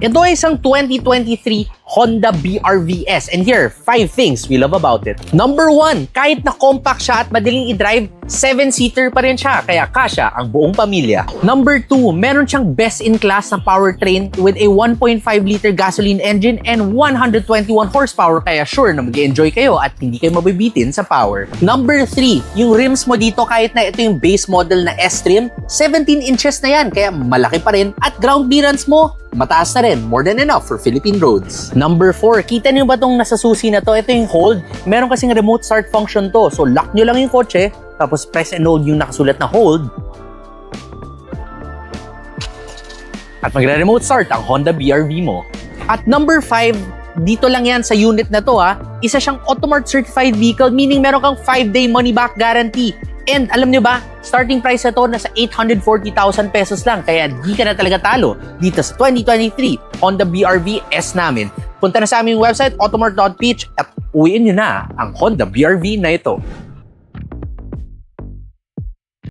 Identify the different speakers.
Speaker 1: Ito ay isang 2023 Honda BRV-S. And here, 5 things we love about it. Number 1, kahit na compact siya at madaling i-drive, 7-seater pa rin siya, kaya kasya ang buong pamilya. Number 2, meron siyang best-in-class na powertrain with a 1.5-liter gasoline engine and 121 horsepower, kaya sure na mag-enjoy kayo at hindi kayo mabibitin sa power. Number 3, yung rims mo dito kahit na ito yung base model na S-trim, 17 inches na yan, kaya malaki pa rin at ground clearance mo, mataas na rin, more than enough for Philippine roads. Number 4, kita niyo ba tong nasa susi na to? Ito yung hold. Meron kasing remote start function to. So lock nyo lang yung kotse, tapos press and hold yung nakasulat na hold. At magre-remote start ang Honda BRV mo. At number 5, dito lang yan sa unit na to ha. Isa siyang Automart certified vehicle, meaning meron kang 5-day money back guarantee. And alam nyo ba, starting price na to nasa 840,000 pesos lang, kaya di ka na talaga talo dito sa 2023 Honda BRV S namin. Punta na sa aming website automart.ph at uwiin nyo na ang Honda BRV na ito.